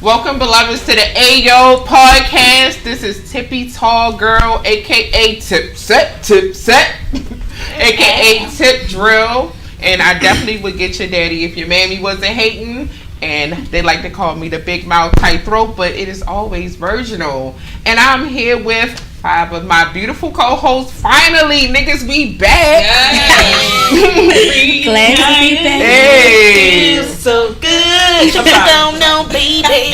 Welcome, beloveds, to the Ayooo podcast. This is Tippy Tall Girl, aka Tip Set, aka Tip Drill. And I definitely would get your daddy if your mammy wasn't hating. And they like to call me the big mouth tight throat, but it is always virginal. And I'm here with 5 of my beautiful co-hosts. Finally, niggas, we back. Glad to be back. Hey. Feels so good. Don't know, baby.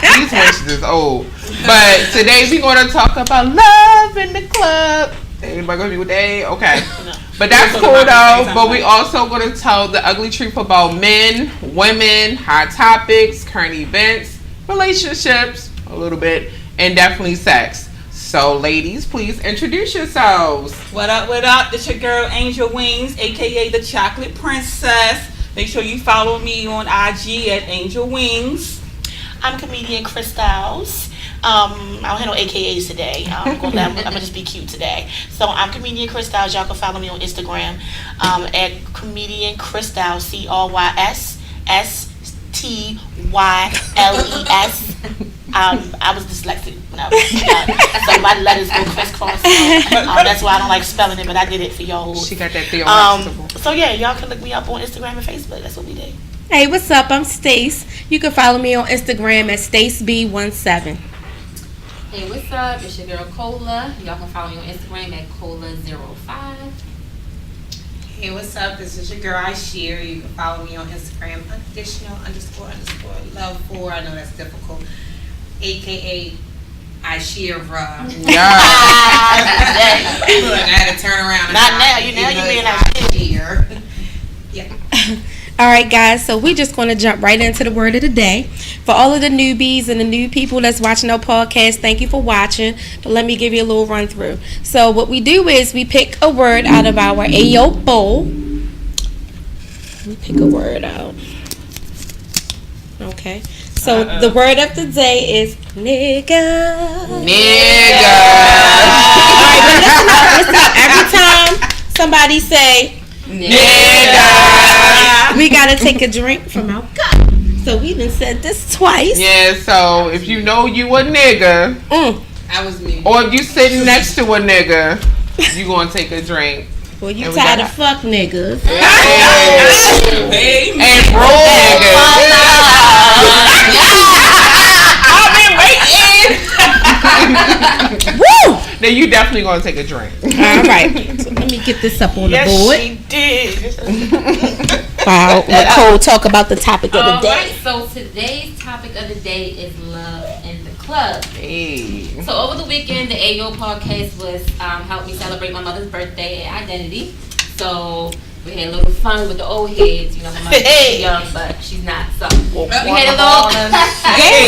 These wenches is old. But today we're going to talk about love in the club. Anybody gonna be with that? Okay. No. But that's cool though. But we also gonna tell the ugly truth about men, women, hot topics, current events, relationships, a little bit, and definitely sex. So ladies, please introduce yourselves. What up, what up? This your girl Angel Wings, aka the Chocolate Princess. Make sure you follow me on IG at Angel Wings. I'm comedian Chris Styles. I'll handle AKAs today. I'm gonna just be cute today. So I'm comedian Chris Styles. Y'all can follow me on Instagram at comedian Chris Styles, CRYSSTYLES. I was dyslexic when I was so my letters go crisscross. That's why I don't like spelling it, but I did it for y'all. She got that theoretical. So yeah, y'all can look me up on Instagram and Facebook. That's what we did. Hey, what's up? I'm Stace. You can follow me on Instagram at StaceB17. Hey, what's up? It's your girl Cola. Y'all can follow me on Instagram at Cola05. Hey, what's up? This is your girl Ayooo. You can follow me on Instagram, additional__love4. I know that's difficult. AKA Ayooo. Yeah. Look, I had to turn around. Not now. You being Ayooo. Yeah. All right, guys, so we're just going to jump right into the word of the day. For all of the newbies and the new people that's watching our podcast, thank you for watching. But let me give you a little run through. So what we do is we pick a word out of our Ayooo bowl. We pick a word out. Okay. So the word of the day is nigga. Nigga. All right, but listen up. Every time somebody say nigga, we gotta take a drink from our cup. So we done said this twice. Yeah, so if you know you a nigga, That was me. or if you sitting next to a nigga, you gonna take a drink. Well, you And we tired got- of fuck niggas. Hey, And bro niggas. I've been waiting. Woo! Then you definitely gonna take a drink. All right. So let me get this up on the board. She did. Wow. Nicole, talk about the topic of the All day. right, so today's topic of the day is love in the club. Hey. So over the weekend, the Ayooo podcast was helped me celebrate my mother's birthday at Identity. So we had a little fun with the old heads. You know, my mother's young, but she's not. So we had a little.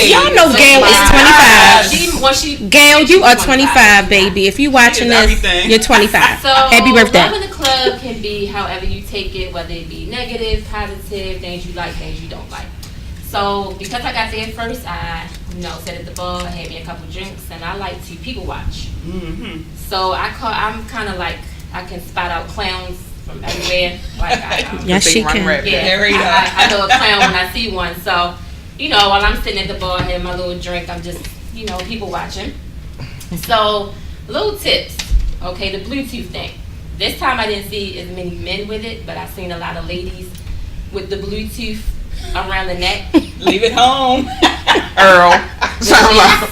Y'all know Gail is 25. Gail, you are 25, baby. If you watching this, everything. you're 25. So Happy birthday. love in the club can be however you take it, whether it be negative, positive, things you like, things you don't like. So because I got there first, I sat at the bar, had me a couple drinks, and I like to people watch. Mm-hmm. So I'm kind of like I can spot out clowns from everywhere. Like Yes, she can. Yeah, I know a clown when I see one. So while I'm sitting at the bar having my little drink, I'm just people watching. So little tips. Okay, the Bluetooth thing. This time I didn't see as many men with it, but I seen a lot of ladies with the Bluetooth around the neck. Leave it home. Earl. Sound like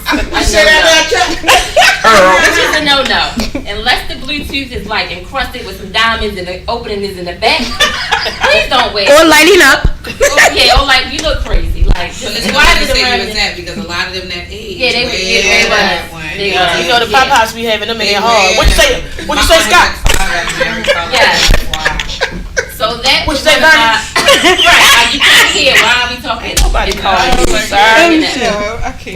Earl. Which is a no-no. Unless the Bluetooth is like encrusted with some diamonds and the opening is in the back. Please don't wear it. Or lighting up. Or like you look crazy. Like It's why why is it around that because a lot of them that age. Yeah, they was. You know the pop-pops we having them in their hard. What you say? What you say, Scott? Yeah. So that What was you say, one of my right. You can't hear. Why are we talking? Nobody calling you. Sorry. Sorry. I can't.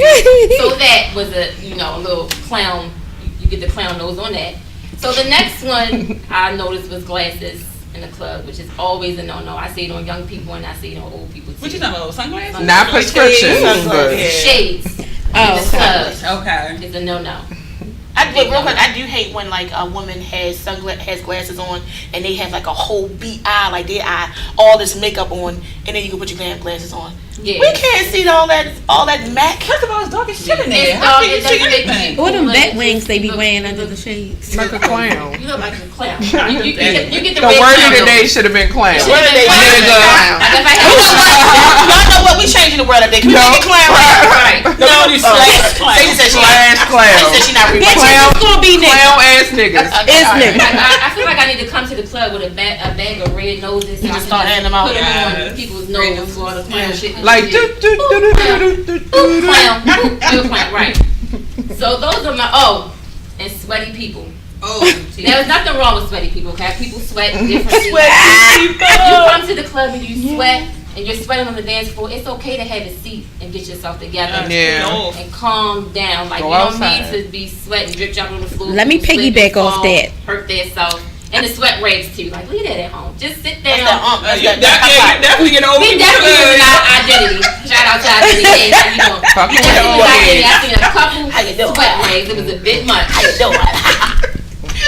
So that was a little clown. You get the clown nose on that. So the next one I noticed was glasses in the club, which is always a no-no. I see it on young people and I see it on old people too. What you talking about? Sunglasses? Not prescription. Sunglasses. Shades in the club Okay. is a no-no. Real quick, I do hate when like a woman has glasses on and they have like a whole beat eye, like their eye, all this makeup on, and then you can put your damn glasses on. Yeah. We can't see all that MAC. First of all, it's dark as shit in there. It's How dark, can you it see doesn't make anything? you- Or them bat Look, wings they be look, wearing under look. the shades. Like a clown. You look like a clown. You get the The red word of clown the look. day should have been clown. Word of the day Nigga. should have been clown. Like if I You know what? had Y'all know what? We changing the word of the day. Can we No. make it clown? right. No, you slash clown. They said she Slash clown. They said she not Bitch, reading. Clown. it's gonna be nigga. Clown ass niggas. It's nigga. I feel like I need to come to the club with a bag of red noses. You so I just can start handing them out. Put them Yes. on people's noses for all the clown shit. Like do do do do do do do. Clown. You're a clown, right. So those are my, and sweaty people. Oh, There's nothing wrong with sweaty people, okay? People sweat differently. Sweaty You come to the club and you sweat, and you're sweating on the dance floor. It's okay to have a seat and get yourself together. Yeah. And calm down. Like, Go you don't outside. need to be sweating, drip dropping on the floor. Let me People slip piggyback and off fall, that. Hurt themselves. And the sweat rags too. Like, leave that at home. Just sit down. That's You that definitely get over We it. definitely using our identity. Shout out to identity. How you doing? Fuck We with definitely your use identity. head. I seen a couple How you doing? sweat rags. It was a bit much. How you doing?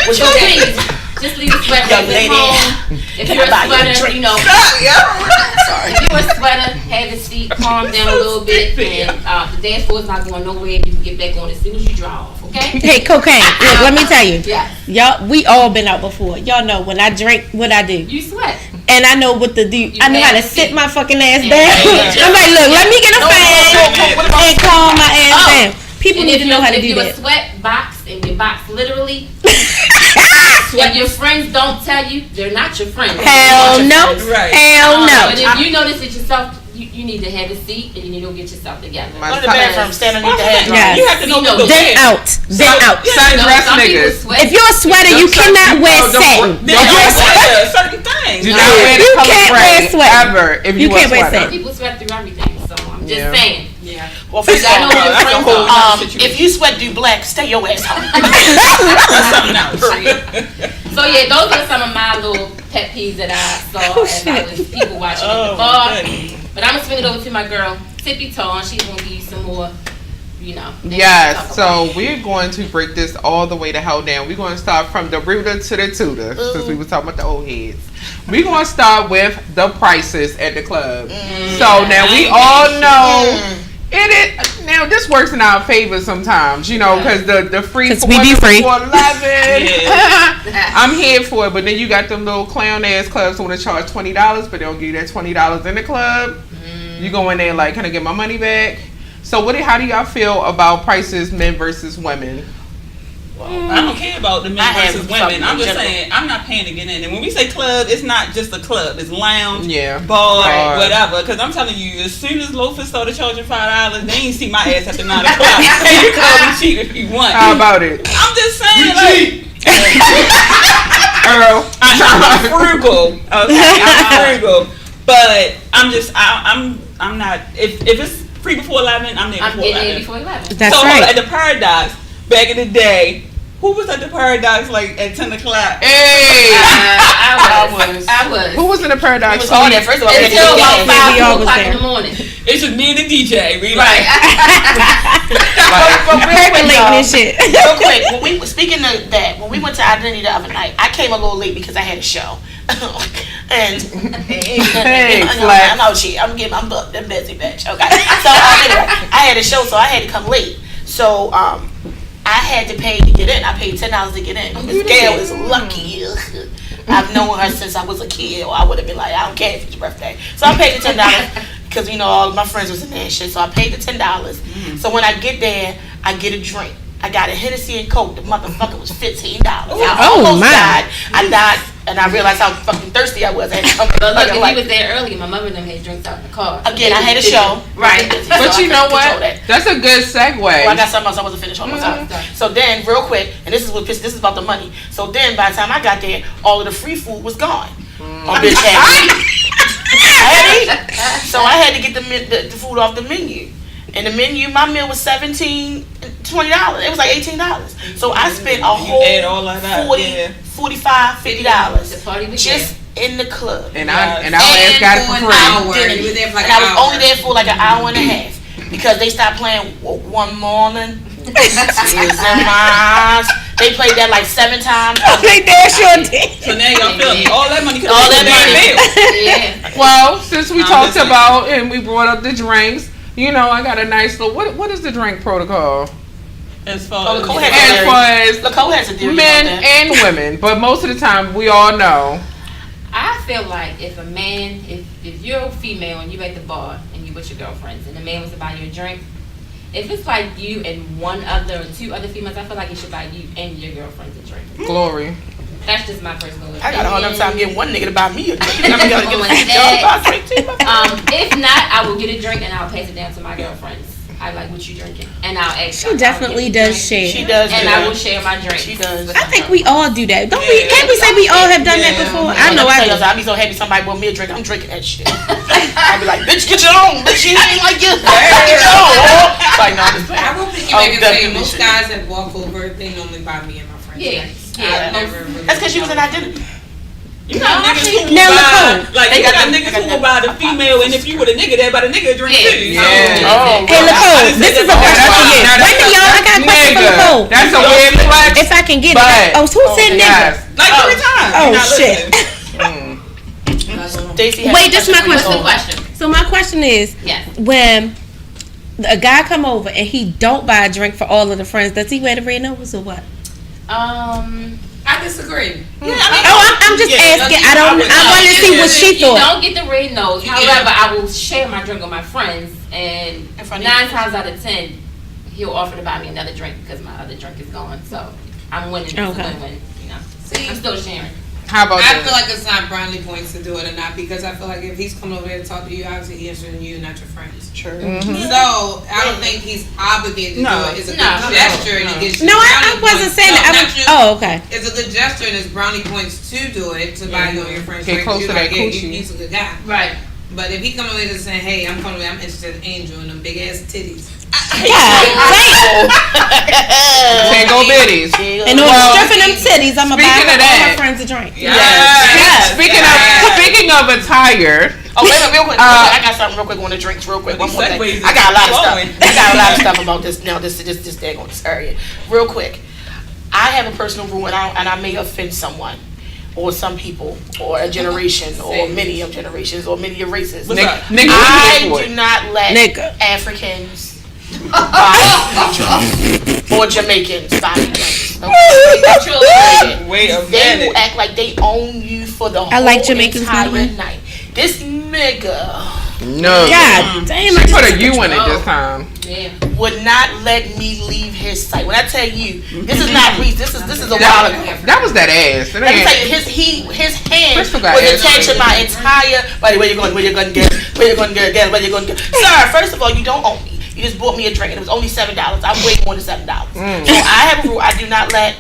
What's So your name? please, just leave the sweat Young rags at lady. home. If Can you're I a buy you a sweater, drink? you know, Sorry. if you're a sweater, have a seat, calm down a little bit, and the dance floor is not going nowhere. You can get back on as soon as you draw off, okay? Hey, cocaine. Look, let me tell you. Yeah. Y'all, we all been out before. Y'all know when I drink, what I do. You sweat. And I know what to do. I know how to sit my fucking ass Yeah. down. I'm like, look, let me get a fan and calm my ass Oh. down. People need to know how to do If that. you a sweat box and you box literally, and your friends don't tell you, they're not your friends. Hell no. Right. Hell But no. if you notice it yourself, you need to have a seat and you need to go get yourself together. My Go to the bathroom, stand underneath the head. Yeah. You have to know You know, the Then way. out. Then out. Sundress some people niggas. sweat. If you're a sweater, you cannot wear satin. They Don't don't wear wear certain things. Do not wear the You color can't gray wear sweat. ever if You you, can't wear wear sweater. sweat. People sweat through everything, so I'm just Yeah. saying. Yeah. Well, first of I know all, who your that's a friends whole are. nother situation. if you sweat do black, stay your ass home. That's something else. So yeah, those are some of my little pet peeves that I saw as I was people watching at the Oh, bar. my goodness. But I'm gonna swing it over to my girl Tippy Toe, and she's gonna give you some more, things to Yes, talk about. so we're going to break this all the way to hell down. We're going to start from the rooter to the tutor, since we were talking about the old heads. We're going to start with the prices at the club. So now we all know it is. Now this works in our favor sometimes, you know, because the free 'Cause we be for free. 11. I'm here for it, but then you got them little clown ass clubs who want to charge $20, but they don't give you that $20 in the club. You go in there like, can I get my money back? So how do y'all feel about prices, men versus women? I don't care about the men I have versus something women. I'm in just general. saying, I'm not paying to get in. And when we say club, it's not just a club. It's lounge, Yeah. bar, Bar. whatever. Because I'm telling you, as soon as loafers started charging $5, they ain't see my ass after 9 o'clock. Hey, you call me cheap if you want. How about it? I'm just saying, like, Earl. I'm frugal. Okay, I'm frugal. But I'm not. If it's free before 11, I'm there I'm before getting 11. in before 11. That's so right. at the Paradox back in the day, who was at the Paradox like at 10 o'clock? Hey! I was. Who was in the Paradise? Oh, yeah, first of all, Until about Yeah, we 5 all was o'clock there. in the morning. It's just me and the DJ. We Right. But real quick, Percolating y'all, and shit. real quick, speaking of that, when we went to Identity the other night, I came a little late because I had a show. And Hey, I'm Flex. out here. I'm booked. I'm busy, bitch. Okay. So anyway, I had a show, so I had to come late. So I had to pay to get in. I paid $10 to get in. This girl is lucky. I've known her since I was a kid, or I would have been like, I don't care if it's your birthday. So I paid the $10 because all of my friends was in there and shit. So I paid the $10. So when I get there, I get a drink. I got a Hennessy and Coke. The motherfucker was $15. I almost my. died. I died, and I realized how fucking thirsty I was. I had to come But look, fucking if like- you was there early, my mother and them had drinks out in the car. Again, I had a show. Right. But you know what? That's a good segue. Well, I got something else I wasn't finished on my time. So then, real quick, and this is about the money. So then, by the time I got there, all of the free food was gone. Oh, bitch, I had to eat. So I had to get the food off the menu. And the menu, my meal was $17, $20. It was like $18. So I spent a whole add all of that, 40, yeah. $45, $50 The party was just in the club. And Yes. our ass got it for for an free. hour. You were there for like And an I was hour. only there for like an hour and a half because they stopped playing one morning. Tears in my eyes. They played that like 7 times. They damn sure did. So now y'all feel all that money could All have that money. Yeah. Well, since we talked listen. about and we brought up the drinks, you know, I got a nice little. What is the drink protocol? As far Nicole as has As far as Nicole has a theory men on that. and women, but most of the time we all know. I feel like if a man, if you're a female and you're at the bar and you with your girlfriends and the man was to buy you a drink, if it's like you and one other or 2 other females, I feel like he should buy you and your girlfriends a drink. Glory. That's just my personal opinion. I got a hard enough time getting one nigga to buy me a drink. I'm I'm gonna going get next. a drink too. If not, I will get a drink and I'll pass it down to my girlfriends. I like what you drinking, and I'll ask. She definitely does share. She does, and do I that. will share my drink. She does. I think we all do that. Don't we? Can't we say we all have done that before? I know I do. I'll be so happy somebody bought me a drink. I'm drinking that shit. I'll be like, bitch, get your own. Bitch, you ain't like you. Get your own. Like, no, I'm just playing. I will piggyback and say definitely most should. guys that walk over, they normally buy me and my friends. Yeah. drinks. Yeah. I never really That's because she was an identity. You got niggas who Now, will buy, Nicole. like They you got got them- niggas they got who will buy the female, and if you were the nigga, they buy the nigga a drink Yeah. too. Yeah. Oh, Hey, Nicole, this is a question for you. Now Wait a minute, y'all. I got a question for Nicole. That's a weird flex. If I can get But- it. Oh, who said nigga? Yes. Like 3 times. Oh, You're not shit. listening. Stacey has Wait, a this is my What's the question. question? So my question is, Yes. when a guy come over and he don't buy a drink for all of the friends, does he wear the red nose or what? I disagree. I'm just asking. I want to see what she You thought. don't get the red nose. However, I will share my drink with my friends, and In front 9 of you. times out of 10, he'll offer to buy me another drink because my other drink is gone. So I'm winning. It's a Okay. win-win. You know, See, I'm still sharing. How about I this? feel like it's not brownie points to do it or not because I feel like if he's coming over there to talk to you, obviously he's interested in you, not your friends. True. So I don't think he's obligated to No. do it. It's a No. good gesture and it gets you No, I brownie wasn't points. saying No, that. not you. Oh, okay. It's a good gesture and it's brownie points to do it to buy you and your friends. Get drink. close You're to like, that yeah, coochie. he's a good guy. Right. But if he come over there just saying, "Hey, I'm coming over, I'm interested in Angel and them big ass titties," Tango bitties. And on Well, stripping them titties, I'm gonna buy speaking of all that- my friends a drink. Yes. Speaking of attire, Oh, wait a minute, real quick. I got something real quick on the drinks, real quick. One These more thing. segues I got a lot of flowing. stuff. I got a lot of stuff about this now. This daggone this area. Real quick. I have a personal rule, and I may offend someone, or some people, or a generation, or many of generations, or many of races. What's up? nigga, I we here for do it. not let Nigga. Africans buy drinks or Jamaicans buy drinks. Okay? Wait a They will minute. act like they own you for the whole I like Jamaicans, by entire the way. night. This nigga No. God damn She it. put a U in it this time. Yeah. would not let me leave his sight. When I tell you, this is not Reese. This is a while ago. That was that ass. It Let me ain't- tell you, his hand Crystal was got ass. attached to my entire. Buddy, where you going? Where you going to get? Where you going to get? Where you going to get? Sir, first of all, you don't own me. You just bought me a drink, and it was only $7. I'm way more than $7. So I have a rule. I do not let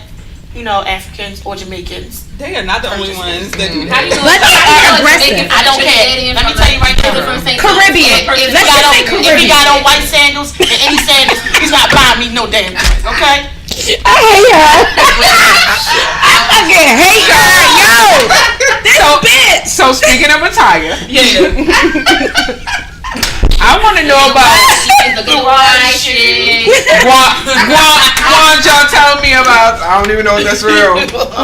Africans or Jamaicans. They are not the only ones that do How do that. you know? Let's how do you know be it's aggressive. Jamaican I don't from care. Trinidadian Let me from tell you right now. from St. Caribbean. Louis, person If Let's he just got say on, if he Caribbean. got on white sandals and any sandals, he's not buying me no damn drink. Okay? I hate her. I fucking hate her. Yo, this bitch. So speaking of attire, Yeah. I want to know about One y'all tell me about. I don't even know if that's real,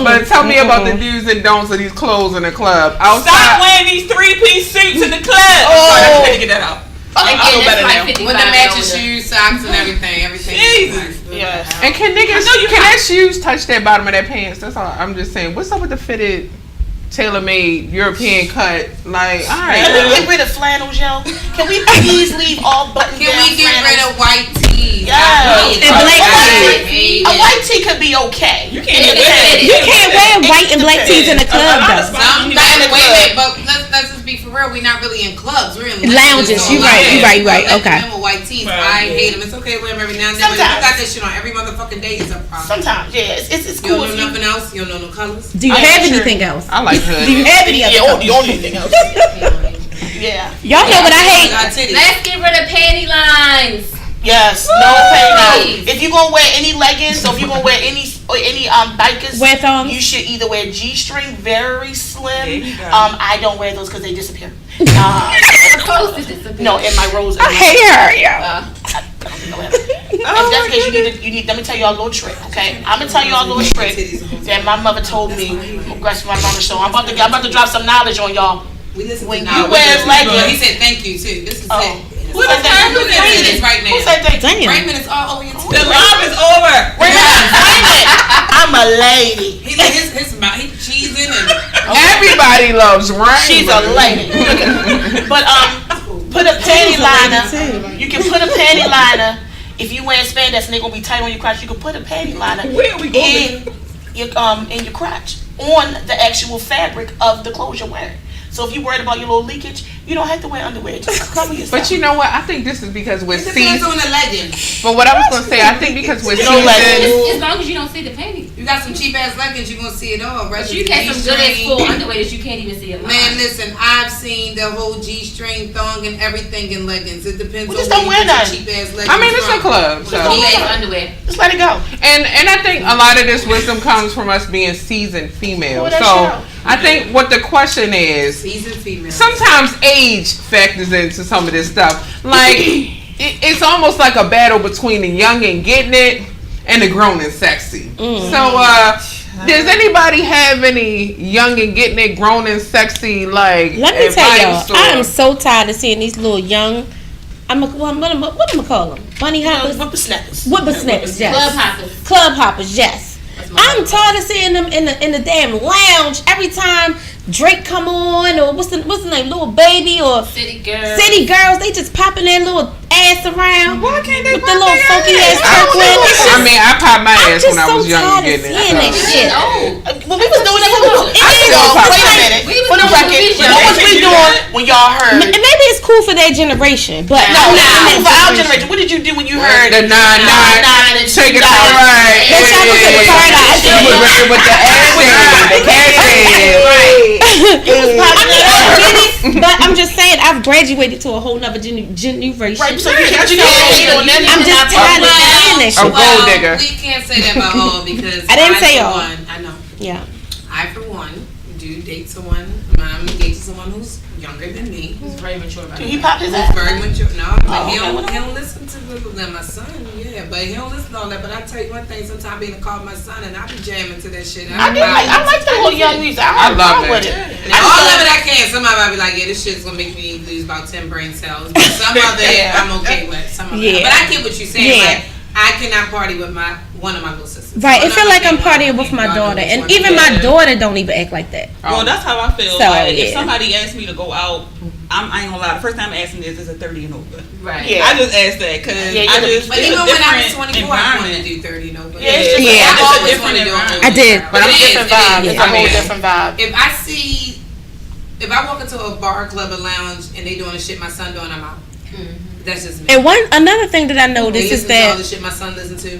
but tell me about the do's and don'ts of these clothes in the club. Stop Outside, wearing these 3-piece suits in the club. Oh. Sorry, I had to get that out. I know better now. With the matching shoes, socks, and everything. Jesus. Yes. and can niggas, I know you can hot. that shoes touch that bottom of their pants? That's all. I'm just saying. What's up with the fitted, tailor-made European cut? Like, all right. Can we get rid of flannels, yo? Can we please leave all buttons Can down we get rid flannels? of white tees? Yeah. And black tees. A white tee could be okay. You can't even You can't wear white and black tees in the club though. Some Not in the wait, club. wait, but let's just be for real. We're not really in clubs. We're in Lounges. So You right, you right, you right. let Okay. them with white tees. Right. I hate them. It's okay to wear them every now and then. But if Sometimes. you got that shit on every motherfucking day, it's a problem. Sometimes, yeah, it's You cool don't if know you. nothing else. You don't know no colors. Do you I have am sure. anything else? I like Do you hood. have any Yeah, other? the only thing else. Yeah. Y'all know what I hate. Got titties. Let's get rid of panty lines. Yes. No pay Please. now. If you gonna wear any leggings, or if you gonna wear any bikers, Wear thongs? you should either wear G-string, very slim. There you go. I don't wear those because they disappear. Supposed to disappear. No, in my rose. I hate her, yo. If that's the case, you need. Let me tell y'all a little trick, okay? I'm gonna tell y'all a little trick that my mother told me. Rest my mother show. I'm about to drop some knowledge on y'all. When you wear leggings, he said thank you too. This is it. Who said thank you? Right now. Who said thank you? Raymond is all over your The live is over. Raymond, I'm a lady. He cheesing and Everybody loves Raymond. She's a lady. But put a panty liner. You can put a panty liner. If you wear spandex and they're gonna be tight on your crotch, you can put a panty liner in your crotch on the actual fabric of the clothes you're wearing. So if you're worried about your little leakage, you don't have to wear underwear. Just cover yourself. But you know what? I think this is because we're it depends seasoned. on the leggings. But what I was gonna say, I think because we're seasoned. As long as you don't see the panties. You got some cheap ass leggings, you're gonna see it all. But you got some good ass full underwear that you can't even see it. Man, listen, I've seen the whole G-string thong and everything in leggings. It depends Well, on just don't wear none. cheap ass leggings. I mean, it's a club, so. Underwear. Just let it go. And I think a lot of this wisdom comes from us being seasoned females. Well, that's So true. I think what the question is, Seasoned female. sometimes age factors into some of this stuff. Like it's almost like a battle between the young and getting it and the grown and sexy. So does anybody have any young and getting it, grown and sexy like? Let me tell y'all, advice or- I am so tired of seeing these little young. What am I call them? Bunny hoppers, Whippersnappers. whippersnappers, yes. Club hoppers. Club hoppers, yes. I'm tired of seeing them in the damn lounge every time Drake come on, or what's the name, Little Baby or City girls. City Girls. They just popping their little ass around. Why can't they with pop the little their funky ass ass? I don't twerk? know. I mean, I popped my I'm ass just when I so was young and tired of getting seeing that it. shit. Well, we was doing that when we was still pop wait a it. minute. We was For the doing record, vision. what was we doing when y'all heard? And maybe it's cool for their generation, but No, I'm it's not cool for our generation. What did you do when you heard The 9-9, and take it 2000? all right. Let's have a good paradise. You was ripping with the ass the cat but I'm just saying, I've graduated to a whole nother generation. Right, so you can't hate on them. I'm just tired of seeing that A shit. gold digger. We can't say that about all because I didn't say for all. One, I know. Yeah. I for one do date someone. I'm engaged to someone who's younger than me. Who's very mature about He it. popped his Who's ass. very mature. No, but he okay. don't listen to my son. Yeah, but he don't listen to all that. But I tell you one thing. Sometimes being a call my son and I be jamming to that shit. I like that little young music. I love love it. with it. All of it I can. Some of it I be like, yeah, this shit's gonna make me lose about 10 brain cells. But some of it I'm okay with. Some of it. But I get what you're saying. Yeah. Like I cannot party with one of my little sisters. Right. It One feel of like my I'm big partying ones. with my God daughter, knows and what even it my is. daughter don't even act like that. Well, that's how I feel. So, Like, yeah. if somebody asks me to go out, I ain't gonna lie. The first time I'm asking this is a 30 and over. Right. Yeah. I just asked that because Yeah, I just. But it's even a when I was different 24, I wanted to environment. do 30 no. But Yeah, it's just Yeah. I It's a always different wanted to do environment. I did. But it is, different vibe. It's a I whole mean- different vibe. If I walk into a bar, club, or lounge and they doing the shit my son doing, I'm out. That's just me. And another thing that I They noticed is listen to all that the shit my son listens to,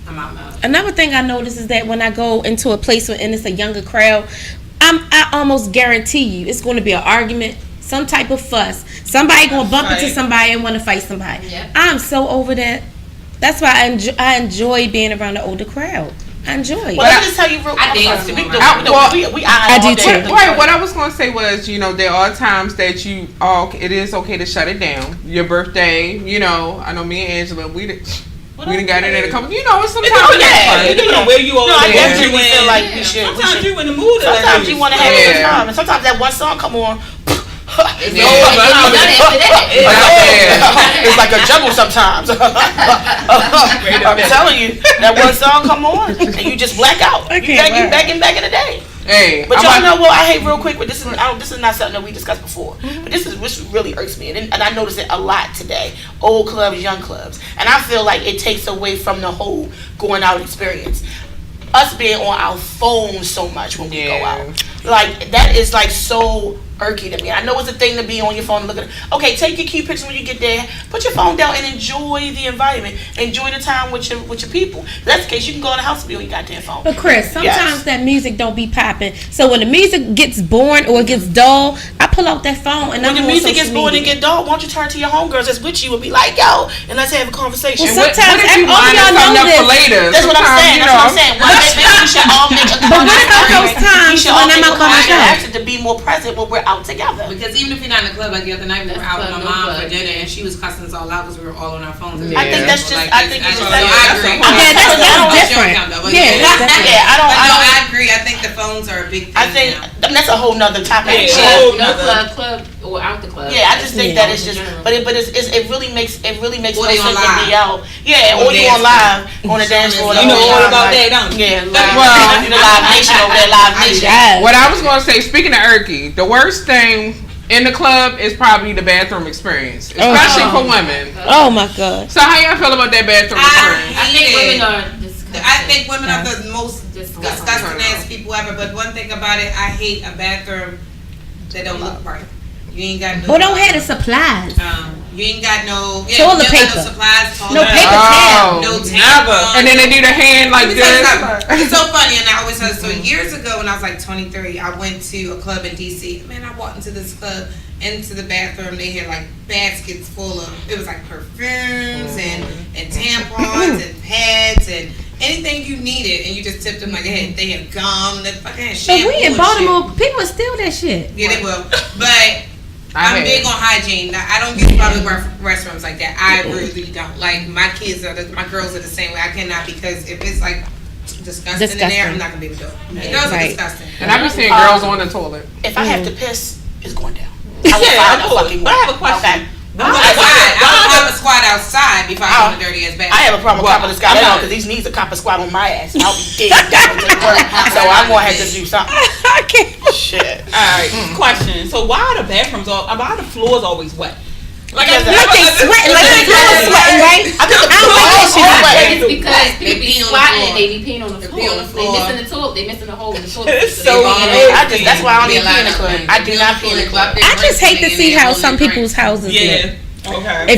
I'm out. another thing I noticed is that when I go into a place and it's a younger crowd, I almost guarantee you it's going to be an argument, some type of fuss. Somebody going to bump into somebody and want to fight somebody. Yep. I'm so over that. That's why I enjoy being around the older crowd. I enjoy it. Well, let me just tell you real quick. I dance We with do. my- I do too. Right, what I was gonna say was, there are times that it is okay to shut it down. Your birthday, I know me and Angela, we done got it in a couple. It's sometimes It depends on where you are. No, I where definitely you feel in. like we should. Sometimes you in the mood. Sometimes you want to have a good Yeah. time, and sometimes that one song come on. It's like a jungle sometimes. I'm telling you, that one song come on, and you just black out. You back in the day. Hey, But y'all know what I hate real quick. But this is not something that we discussed before. But this really irks me, and I notice it a lot today. Old clubs, young clubs, and I feel like it takes away from the whole going out experience. Us being on our phones so much when we go out, like that is like so irky to me. I know it's a thing to be on your phone and look at it. Okay, take your cute pictures when you get there. Put your phone down and enjoy the environment. Enjoy the time with your people. If that's the case, you can go in the house and be on your goddamn phone. But Chris, sometimes that music don't be popping. So when the music gets boring or it gets dull, I pull out that phone and When I'm the on music social gets bored and media. get dull, why don't you turn to your homegirls that's with you and be like, yo, and let's have a conversation. Well, sometimes what if you all line y'all something know up for this. later? That's what I'm saying. That's what I'm saying. One day, maybe we should all make a But what about those times we should when all I'm make out a by myself? action to be more present when we're out together. Because even if you're not in the club, like the other night, we were out with my mom for dinner, and she was cussing us all out because we were all on our phones. Yeah. I think that's just. I think it's just. I agree. that's different. I agree. I think the phones are a big thing. I think that's a whole nother topic. Club or out the club. Yeah, I just think that it's just, but it really makes no sense to be out. Yeah, or you on live on the dance floor. You know all about that, don't you? Yeah, Live Nation over there, Live Nation. What I was going to say, speaking of Erky, the worst thing in the club is probably the bathroom experience, especially for women. Oh my God. So how y'all feel about that bathroom experience? I think women are disgusting. I think women are the most disgusting ass people ever. But one thing about it, I hate a bathroom that don't look right. You ain't got no. Who don't have the supplies? You ain't got no toilet paper. No supplies. No paper towel. No tampons. And then they do the hand like this. It's so funny, and I always tell. So years ago, when I was like 23, I went to a club in DC. Man, I walked into this club, into the bathroom. They had like baskets full of. It was like perfumes and tampons and pads and anything you needed, and you just tipped them like they had gum and they fucking had shampoo. But we in Baltimore, people steal that shit. Yeah, they will. But I'm big on hygiene. Now, I don't use public restrooms like that. I really don't. Like my girls are the same way. I cannot, because if it's like disgusting in there, I'm not gonna be able to do it. Girls are disgusting. And I be seeing girls on the toilet. If I have to piss, it's going down. But I have a question. Okay. I would have a squat outside before I go to dirty ass bathroom. I have a problem with copping the squat because these knees are copping squat on my ass. I'll be digging down to the work. So I'm gonna have to do something. Shit. Alright, question. So why are the floors always wet? Like they sweating, like the floor sweating, right? I think the floor is sweating. It's because people be squatting and they be peeing on the floor. They missing the toilet. They missing the hole in the toilet. That's why I don't even pee in the club. I do not pee in the club. I just hate to see how some people's houses look. Okay.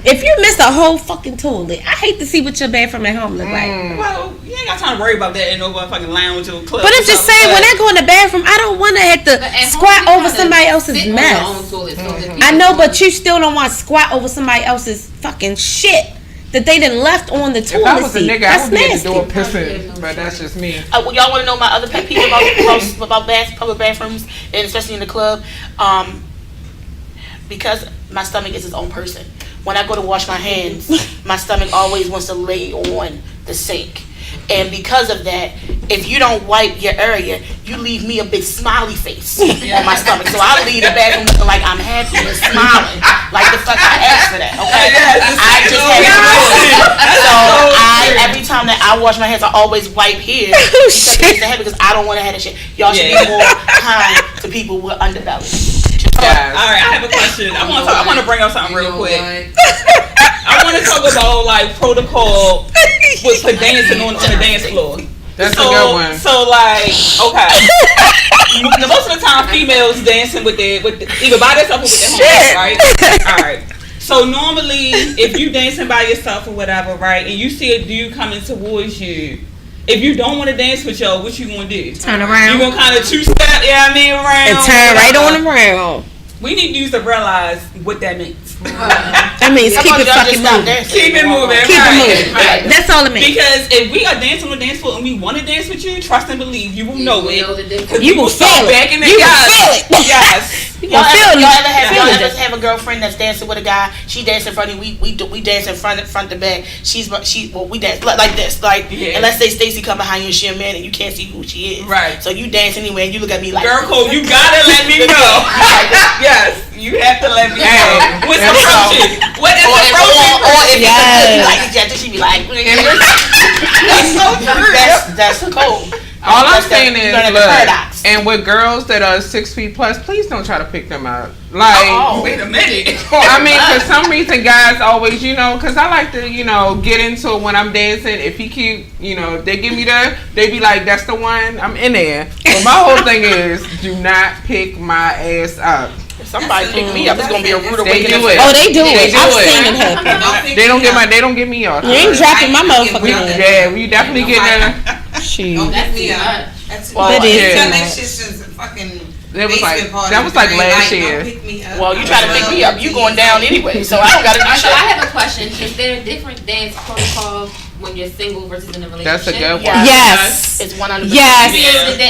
If you miss a whole fucking toilet, I hate to see what your bathroom at home look like. Well, you ain't got time to worry about that in no fucking lounge or club. But I'm just saying, when I go in the bathroom, I don't want to have to squat over somebody else's mess. I know, but you still don't want to squat over somebody else's fucking shit that they done left on the toilet. If I was a nigga, I would be at the door nasty. pissing, but that's just me. Well, y'all want to know my other pet peeve about public bathrooms, and especially in the club? Because my stomach is its own person. When I go to wash my hands, my stomach always wants to lay on the sink. And because of that, if you don't wipe your area, you leave me a big smiley face on my stomach. So I leave the bathroom looking like I'm happy and smiling. Like the fuck I asked for that, okay? I just had to do it. So every time that I wash my hands, I always wipe here because I don't want to have that shit. Y'all should be more kind to people with underbelly. Yes. All right, I have a question. I want to bring up something real quick. I want to talk about like protocol for dancing on the dance floor. That's a good one. So like, okay, most of the time females dancing with either by themselves or with their homies, right? All right. So normally, if you dancing by yourself or whatever, right, and you see a dude coming towards you. If you don't want to dance with y'all, what you gonna do? Turn around. You gonna kind of two-step, around. And turn right on around. We need you to realize what that means. That means keep it fucking moving. Keep it moving. Keep it moving. Right. That's all it means. Because if we are dancing on the dance floor and we want to dance with you, trust and believe you will know it. You will feel it. You will feel it. Yes. Y'all ever have a girlfriend that's dancing with a guy? She dance in front of you. We dance in front to back. We dance like this. And let's say Stacy come behind you and she a man and you can't see who she is. Right. So you dance anyway and you look at me like, girl code, you gotta let me know. Yes, you have to let me know. What's approaching? What is approaching? Or if you like it, just she be like, that's so true. That's cool. All I'm saying is, look, and with girls that are 6 feet plus, please don't try to pick them out. Like, wait a minute. I mean, for some reason, guys always, because I like to, get into it when I'm dancing. If he keep, they give me they be like, that's the one, I'm in there. But my whole thing is, do not pick my ass up. If somebody pick me up, it's gonna be a rude They awakening. do it. Oh, they do it. I've it. seen it happen. They don't get me off. You ain't dropping my motherfucking ass. Yeah, we definitely get that. Shoot. That's me up. That is that shit's just fucking. That was like last year. Well, you try to pick me up, you going down anyway, so I don't gotta do shit. I have a question. Is there a different dance protocol when you're single versus in a relationship? That's a good one. Yes. It's 100%. Yes.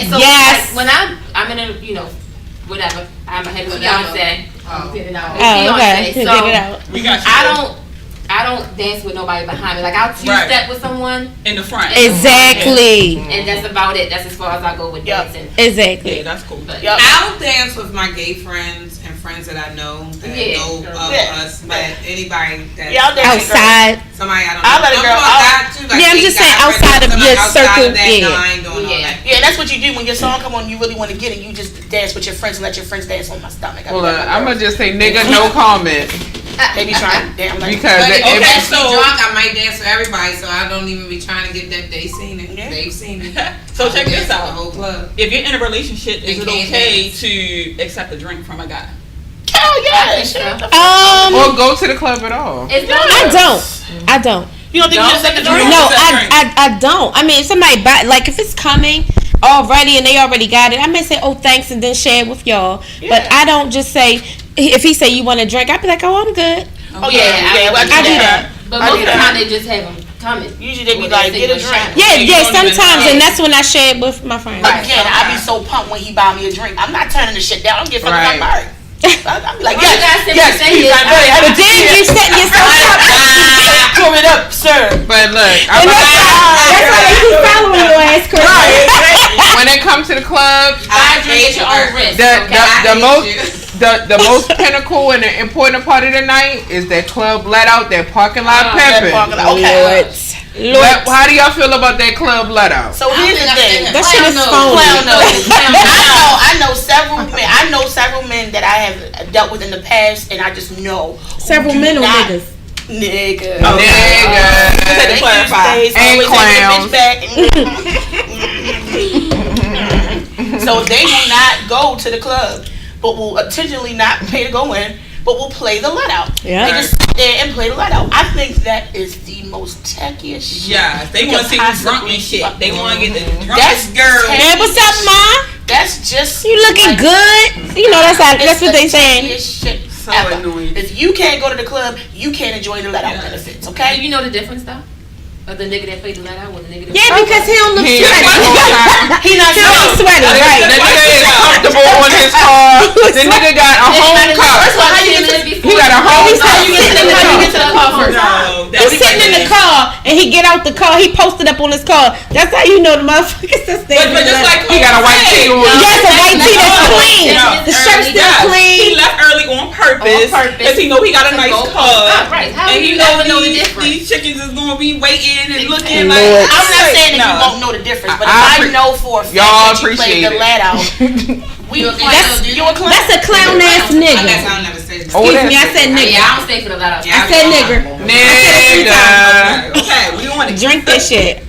So yes. like, when I'm in a whatever. I'm a head of Whatever. fiance. Oh. Get it out. Oh, okay. Fiance. Get it out. We got you. I don't dance with nobody behind me. Like I'll two-step with someone, in the front. Exactly. and that's about it. That's as far as I go with dancing. Exactly. Yeah, that's cool. But I'll dance with my gay friends and friends that I know that know of us, but anybody that Outside. somebody I don't I'll know. let a girl I'm just saying outside of your circle. That's what you do when your song come on. You really want to get it. You just dance with your friends and let your friends dance on my stomach. Hold on, I'm gonna just say, nigga, no comment. They be trying. Damn, like, Because But if it- you catch me so- drunk, I might dance with everybody, so I don't even be trying to get that. They seen it. Yeah. They've seen it. So check Dance this with out. The whole club. If you're in a relationship, is You it can't okay dance. to accept a drink from a guy? hell yeah. I think Shit. so. or go to the club at all. It's not. I don't. You don't think you just like the drink? No, I don't. I mean, if somebody buy, like, if it's coming already and they already got it, I may say, oh, thanks, and then share it with y'all. But I don't just say, if he say you want a drink, I'd be like, oh, I'm good. Oh yeah, I do that. But I most do of the that. time they just have them coming. Usually they be Or like, say get a one drink. shot. Yeah, you yeah, don't even sometimes, know. and that's when I share it with my friends. Again, I be so pumped when he buy me a drink. I'm not turning the shit down. I'm getting fucking Right. married. I be like, Well, you guys yes, said yes, the same please, is- I'm ready. But then you setting yourself up. Pour it up, sir. But look, And that's why they keep following your ass, Chris. when it comes to the club, I drink at your own risk. the most pinnacle and the important part of the night is that club let out, that parking lot pimping. Okay. How do y'all feel about that club let out? So here's the thing. That shit is phony. Clown nose. I know several men. I know several men that I have dealt with in the past, and I just know Several do men or not- niggas? Nigga. Nigga. They clarify. use face, And always taking clowns. the bitch back. So they will not go to the club, but will intentionally not pay to go in, but will play the let out. Yeah. They just sit there and play the let out. I think that is the most techiest shit. Yeah, they you want to could see you drunk possibly and shit. fuck They with. want to get the That's drunkest girl. Hey, what's up, Ma? That's just You looking like, good? You know, that's what they saying. techiest shit So ever. annoying. If you can't go to the club, you can't enjoy the let out benefits. Do Okay. you know the difference though? Of the nigga that played the let out with the nigga that Yeah, because he don't look He sweaty. the whole time. He not He don't look sweaty, The right? nigga is comfortable on his car. The nigga got a home car. First of all, how you get to the He got a home How car. you get to the car? You get to the car first. No, He's sitting in the car and he get out the car. He posted up on his car. That's how you know the motherfuckers that's there. But just like He got a white tee on. Yes, a white tee that's No. clean. Yeah. The shirt's still He clean. left early on purpose because he know he got a nice go- car. Right. How And do he you ever know know the these difference? chickens is gonna be waiting and looking Lord. like. I'm not saying that No. you won't know the difference, but I if I appre- know for a fact Y'all that you played appreciate the it. let out, we You a clown, that's dude. you a clown. That's a clown ass I guess nigga. I'll never say that. Oh, Excuse me, I said nigga. Yeah, I don't stay for the let out. I said nigger. Nigga. Okay, we don't want to Drink that shit.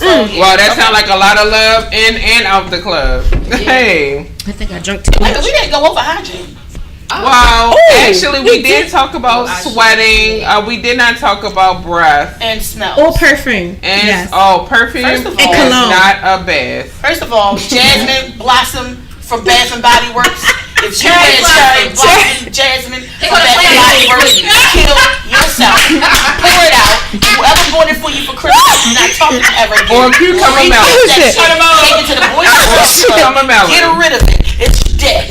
Well, that sounds like a lot of love in and out the club. Hey. I think I drunk too Wait, much. we didn't go over hygiene. Wow. Ooh, Actually, we we did talk about sweating. We did not talk about breath. And smells. Or perfume. And Yes. perfume First of is all- cologne. not a bath. First of all, Jasmine Blossom from Bath and Body Works. If you Cherry wear Cherry Blossom. Blossom Jasmine They from gonna Bath play and Body it Works, for you. kill yourself. Pour it out. Whoever bought it for you for Christmas, I'm not talking ever again. Or cucumber Read melon. that shit. Shut 'em up. Take it to the boys' Cucumber club. melon. Get rid of it. It's dead.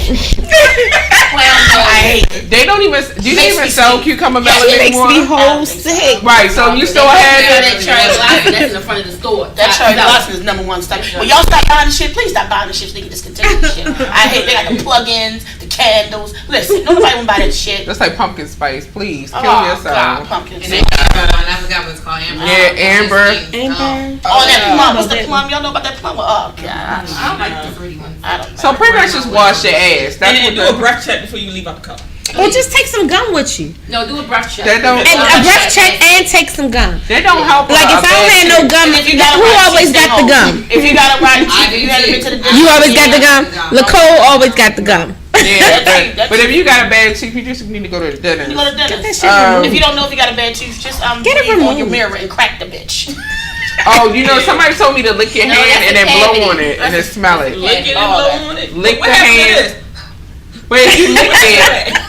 I hate it. They don't even. Do they Makes even me sell sick. cucumber Yeah, melon it Makes anymore? me whole sick. Right. So you still have that it. cherry blossom that's in the front of the store. That Cherry Blossom is number one stuff. When y'all stop buying the shit, please stop buying the shit so they can discontinue the shit. I hate they got the plugins, the candles. Listen, nobody wanna buy that shit. That's like pumpkin spice. Please kill Oh, yourself. God, pumpkin. And then I forgot what it's called. Amber. Yeah, Amber. Amber. Oh, that plum. What's the plum? Y'all know about that plum? Oh, God. I don't like the fruity ones. I don't know. So pretty much just wash your ass. That's and do what a breath check before you leave out the car. Or just take some gum with you. No, do a breath check. That don't- And a breath check and take some gum. They don't help. Like if I don't have no gum, If you got a who right always cheek, got the stay gum? home. If you got a right I cheek, do you haven't too. been to the dentist. You always got the gum. Yeah. Nicole always got the gum. Yeah, That's but if you got a bad cheek, you just need to go to the dentist. You go to the That dentist. shit removed. If you don't know if you got a bad tooth, just Get it breathe on your removed. mirror and crack the bitch. Oh, you know, somebody told me to lick your No, hand that's and a then blow cavity. on it and then smell it. Lick it and all blow that. on it. Lick What the happened to hand. this? But if you lick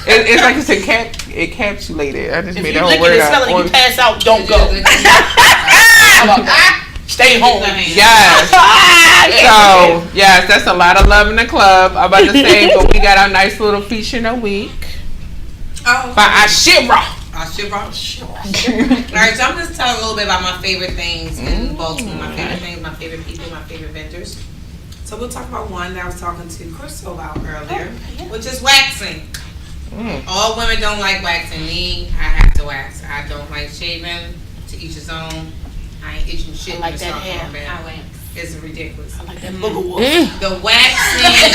it's like it's encapsulated. I just If made you that lick whole it word and smell up. it and you pass out, don't go. Stay home. Yes. So, yes, that's a lot of love in the club. I'm about to say, but we got our nice little feature in a week. Oh. By Ashira. Alright, so I'm just telling a little bit about my favorite things in Baltimore. My favorite things, my favorite people, my favorite vendors. So we'll talk about one that I was talking to Crystal about earlier, which is waxing. All women don't like waxing. Me, I have to wax. I don't like shaving. To each his own. I ain't itching shit. I like that hair. I wax. It's ridiculous. I like that booger wolf. The waxing.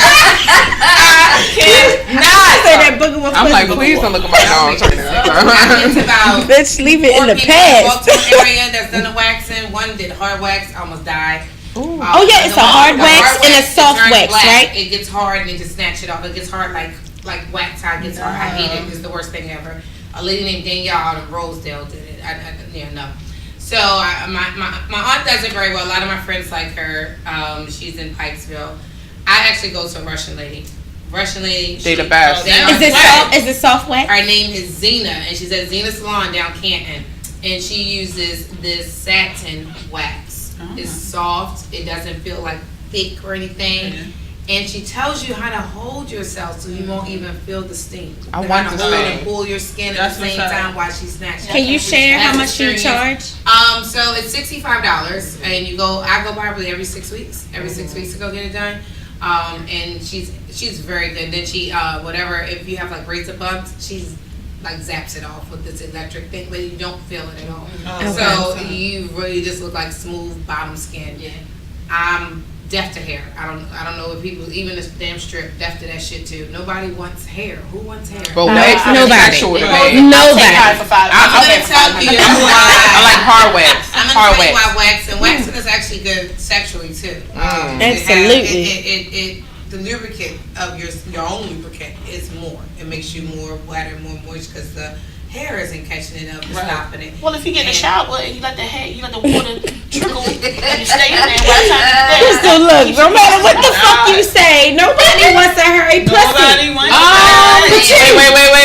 I'm like, please don't look at my dogs right now. It's about Bitch, leave it in 4 the people in past. Baltimore area that's done the waxing. One did hard wax, almost died. Oh yeah, it's a hard wax and a soft turns wax, black. right? It gets hard and it just snatch it off. It gets hard like wax how it gets hard. I hate it. It's the worst thing ever. A lady named Danielle out of Rosedale did it. No. So my aunt does it very well. A lot of my friends like her. She's in Pikesville. I actually go to a Russian lady. They the best. Is it soft wax? Her name is Zena, and she's at Zena Salon down Canton, and she uses this satin wax. It's soft. It doesn't feel like thick or anything. And she tells you how to hold yourself so you won't even feel the steam. I want to hold say. and pull your skin at the same time while she snatches. Can you share how much you charge? So it's $65, and I go probably every 6 weeks. Every 6 weeks to go get it done. And she's very good. Then she if you have like razor bumps, she's like zaps it off with this electric thing, but you don't feel it at all. So you really just look like smooth bottom skin. Yeah. I'm deaf to hair. I don't know if people, even this damn strip, deaf to that shit too. Nobody wants hair. Who wants hair? But wax is nobody. sexual to me. I'm Nobody. gonna tell you why. I like hard wax. I'm gonna tell you why waxing. Waxing is actually good sexually too. Absolutely. The lubricant of your own lubricant is more. It makes you more wetter, more moist because the hair isn't catching it up and stopping it. Well, if you get in the shower and you let the water trickle and you stay in there, by the time you get there, So look, no matter what the fuck you say, nobody wants a hairy pussy. Nobody wants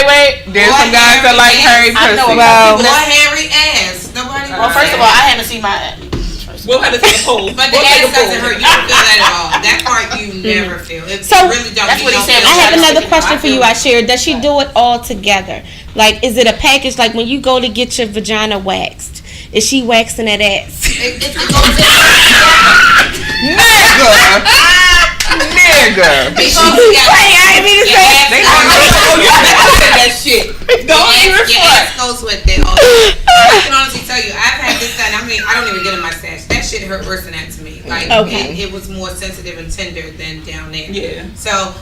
Wait. There's some guys that like hairy I know pussy. about Or hairy ass. Nobody Well, wants first of all, I haven't seen my. We'll have to take a poll. But the ass doesn't hurt. You don't feel that at all. That part you never feel. It So, really don't. that's You what he don't said. feel I have that. another question for you, Ashir. Does she do it all together? Like, is it a package? Like, when you go to get your vagina waxed, is she waxing that ass? It goes Nigga. It goes together. I didn't mean to say. That shit. Your ass goes with it. I can honestly tell you, I've had this done. I mean, I don't even get in my stash. That shit hurt worse than that to me. Like, it was more sensitive and tender than down there. Yeah. So,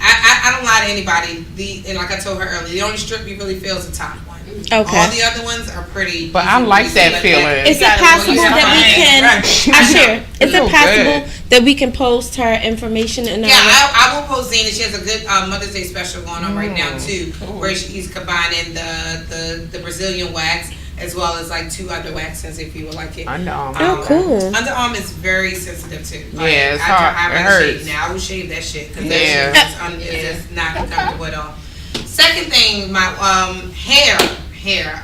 I don't lie to anybody. And like I told her earlier, the only strip you really feel is the top one. Okay. All the other ones are pretty. But I like that feeling. Is it possible that we can? Ashir, is it So possible that we can post her information in our? Yeah, I will post Zena. She has a good Mother's Day special going on right now too, where she's combining the Brazilian wax as well as like 2 other waxes if you would like it. Underarm. Oh, cool. Underarm is very sensitive too. Like, Yeah, it's hard. I It rather hurts. shave now. I will shave that shit because Yeah. that shit is just not comfortable at all. Second thing, my hair.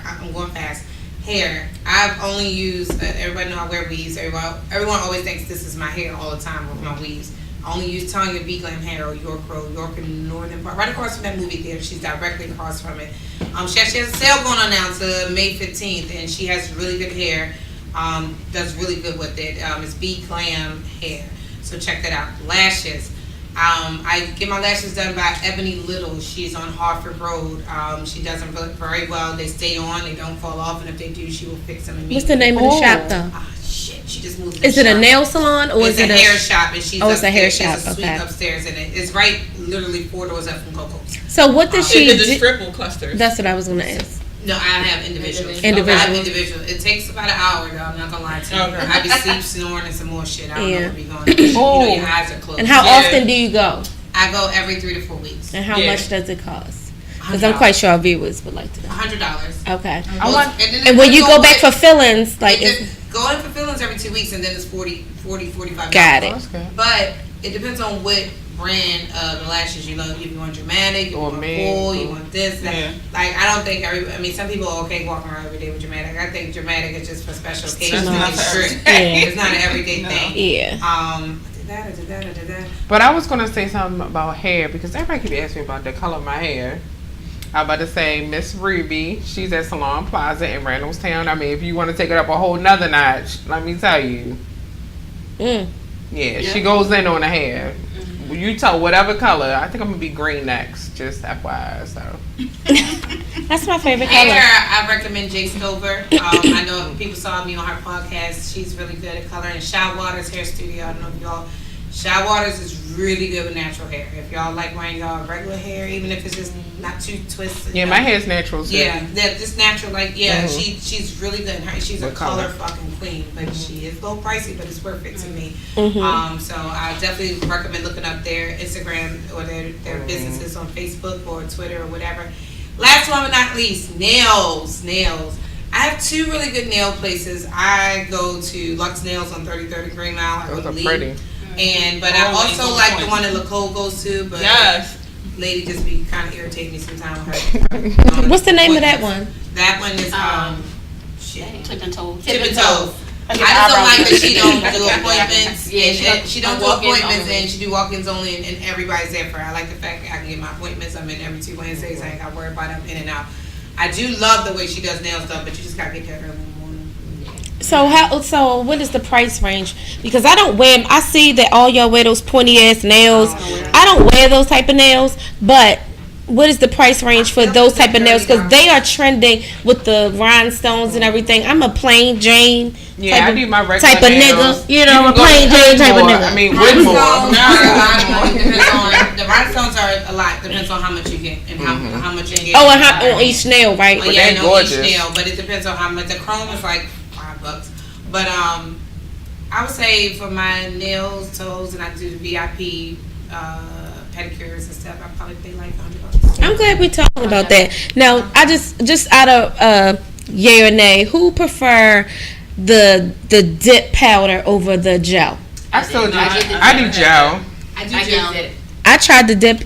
I'm going fast. Hair. I've only used. Everybody know I wear weaves. Everyone always thinks this is my hair all the time with my weaves. I only use Tanya B. Glam hair or York Road, York and Northern Park, right across from that movie theater. She's directly across from it. She has a sale going on now to May 15th, and she has really good hair. Does really good with it. It's B. Glam hair. So check that out. Lashes. I get my lashes done by Ebony Little. She's on Hartford Road. She does them very well. They stay on. They don't fall off. And if they do, she will fix them immediately. What's the name of the shop though? Shit, she just moved. Is it a nail salon or It's is it a hair shop? And she's it's a hair upstairs. shop. She has a suite Okay. upstairs, and it's right, literally 4 doors up from Coco's. So what does she Is it the do? strip or clusters? That's what I was gonna ask. No, I have individuals. Individual. I have individual. It takes about an hour though. I'm not gonna lie to you. Okay. I be sleep snoring and some more shit. I don't know what be going on. Oh. Your eyes are closed. And how Yeah. often do you go? I go every 3 to 4 weeks. And how Yeah. much does it cost? Because I'm quite sure our viewers would like to know. $100. Okay. And when you go back for fillings, like go in for fillings every 2 weeks, and then it's 45. got it. But it depends on what brand of the lashes you love. If you want dramatic, you want me. full, you want this, that. Yeah. Like, I don't think some people are okay walking around every day with dramatic. I think dramatic is just for special occasions. not It's for strict. everyday. It's not an everyday thing. Yeah. did that, I did that, I did that. But I was gonna say something about hair because everybody keep asking me about the color of my hair. I'm about to say Miss Ruby. She's at Salon Plaza in Randallstown. I mean, if you want to take it up a whole nother notch, let me tell you. Yeah, she goes in on the hair. You tell whatever color. I think I'm gonna be green next. Just FYI. So That's my favorite color. Hair, I recommend Jay Stover. I know people saw me on her podcast. She's really good at coloring. Shy Waters Hair Studio. I don't know if y'all. Shy Waters is really good with natural hair. If y'all like wearing y'all regular hair, even if it's just not too twisted. yeah, my hair's natural. Too. Yeah, that just natural. Like she's really good. She's a color fucking queen, but she is a little pricey, but it's worth it to me. So I definitely recommend looking up their Instagram or their businesses on Facebook or Twitter or whatever. Last one but not least, nails. I have two really good nail places. I go to Lux Nails on 33rd Green Mile. Those are pretty. But I also like the one that Lacole goes to. But lady just be kind of irritating me sometimes with her. What's the name of that one? That one is Tip and toe. I just don't like that she don't do appointments. She don't do appointments and she do walk-ins only and everybody's there for her. I like the fact that I can get my appointments. I'm in every 2 Wednesdays. I ain't got to worry about them in and out. I do love the way she does nails though, but you just got to get there early. So what is the price range? Because I don't wear. I see that all y'all wear those pointy ass nails. I don't wear those type of nails. But what is the price range for those type of nails? Because they are trending with the rhinestones and everything. I'm a plain Jane. Yeah, I do my regular type of nails. nigga. You know, a plain Jane type of nigga. I mean, Whitmore. The rhinestones are a lot. Depends on how much you get and how much you get. Oh, and on each nail, right? But yeah, on each nail. But it depends on how much. The chrome is like $5. But I would say for my nails, toes, and I do the VIP pedicures and stuff, I probably pay like $100. I'm glad we're talking about that. Now, I just out of yay or nay, who prefer the dip powder over the gel? I still do. I do gel. I do gel. I tried the dip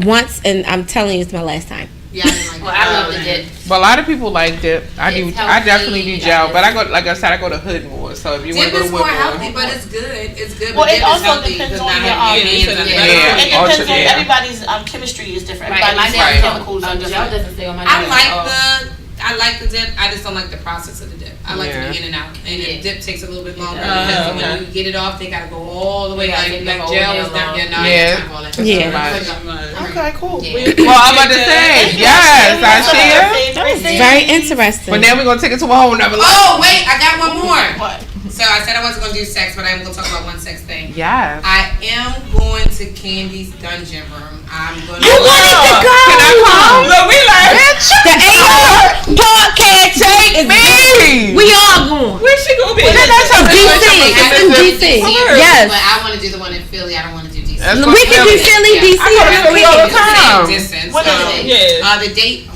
once, and I'm telling you, it's my last time. Yeah, I love the dip. But a lot of people like dip. I definitely do gel, but I go, like I said, I go to Hood more. So if you want to go to Woodmore, more healthy, but it's good. It's good. Well, but it also depends on your it depends on everybody's chemistry is different. Everybody's chemicals are different. Doesn't stay on my nails. I like the dip. I just don't like the process of the dip. I like to be in and out, and the dip takes a little bit longer because when you get it off, they gotta go all the way. Like gel is not. Okay, cool. Well, I'm about to say yes. That was very interesting. But now we're gonna take it to a whole nother level. Oh wait, I got one more. What? So I said I wasn't going to do sex, but I'm going to talk about one sex thing. Yes. I am going to Candy's dungeon room. I'm going to You wanted to go. Can I come? Look, we like The Ayooo podcast is me. We all going. Where's she gonna be? DC. It's in DC. Yes. But I want to do the one in Philly. I don't want to do DC. We can do Philly, DC. I go to Philly all the time. What is it? The date.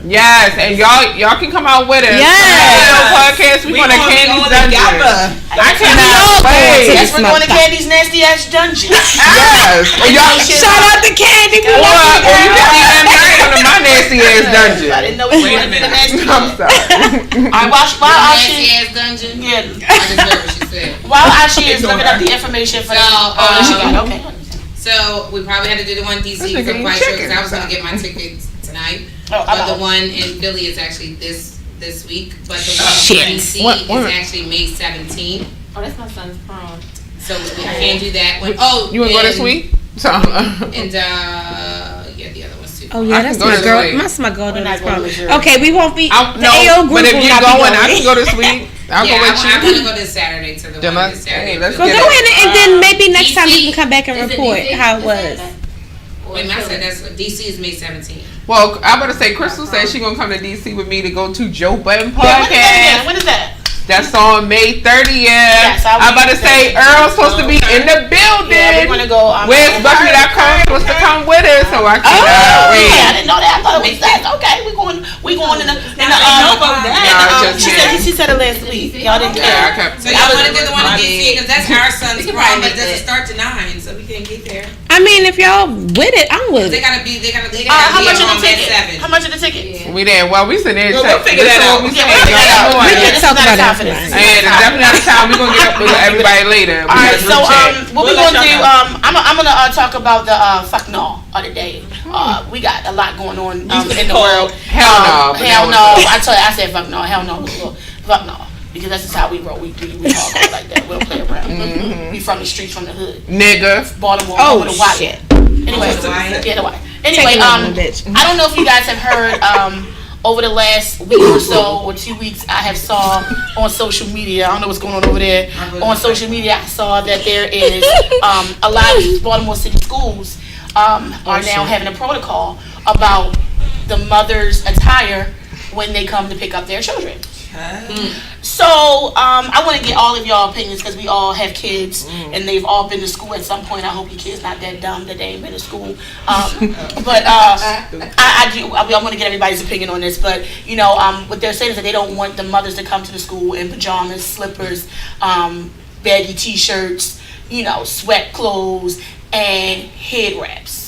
Yes, and y'all can come out with us. Yes. Podcast. We going to Candy's dungeon. I cannot wait. Yes, we're going to Candy's nasty ass dungeon. Yes. And y'all Shout out to Candy. or you can come to my nasty ass dungeon. I didn't know we were going to be the nasty I'm sorry. Nasty ass dungeon. Yeah. I just heard what she said. While Ashi is looking up the information for okay. So we probably had to do the one DC because I'm quite sure because I was going to get my tickets tonight. But the one in Philly is actually this week. But the one in DC is actually May 17th. Oh, that's my son's prom. So we can't do that one. Oh, you want to go this week? So. And the other ones too. Oh yeah, that's my girl. That's my girl. Okay, we won't be. No, but if you're going, I can go this week. I'll go with you. I'm gonna go this Saturday to the one this Saturday. Let's go ahead and then maybe next time you can come back and report how it was. Wait, I said that's what DC is May 17th. Well, I'm gonna say Crystal said she gonna come to DC with me to go to Joe Budden podcast. When is that? That's on May 30th. Yes, I'm about to say Earl's supposed to be in the building. Yeah, we're gonna go. Where's Bucky.com supposed to come with us? So I cannot wait. I didn't know that. I thought it was that. Okay, we going in the. She said it last week. Y'all didn't do that. So y'all want to do the one in DC because that's our son's prom, but it doesn't start to 9, so we can't get there. I mean, if y'all with it, I'm with They it. gotta be How much is home the at ticket? 7. How much is the ticket? We there. Well, we sitting there. We'll figure that out. We Yeah, we'll figure that out. We Yeah, can this talk is not about time for that. this. And it's definitely not the time. We're gonna get up with everybody later. All right, so what We'll we let gonna do? y'all know. I'm gonna talk about the fuck no of the day. We got a lot going on in the world. Hell no. Hell no. I said fuck no. Hell no. Fuck no. Because that's just how we roll. We talk like that. We don't play around. We from the streets, from the hood. Nigga. Baltimore. Oh, with a Y. shit. Anyway, yeah, the Y. Anyway, Take it on, bitch. I don't know if you guys have heard. Over the last week or so, or 2 weeks, I have saw on social media. I don't know what's going on over there. On social media, I saw that there is a lot of Baltimore City schools are now having a protocol about the mother's attire when they come to pick up their children. So I want to get all of y'all opinions because we all have kids and they've all been to school at some point. I hope your kids not that dumb that they ain't been to school. But I want to get everybody's opinion on this. But you know, what they're saying is that they don't want the mothers to come to the school in pajamas, slippers, baggy t-shirts, you know, sweat clothes, and head wraps.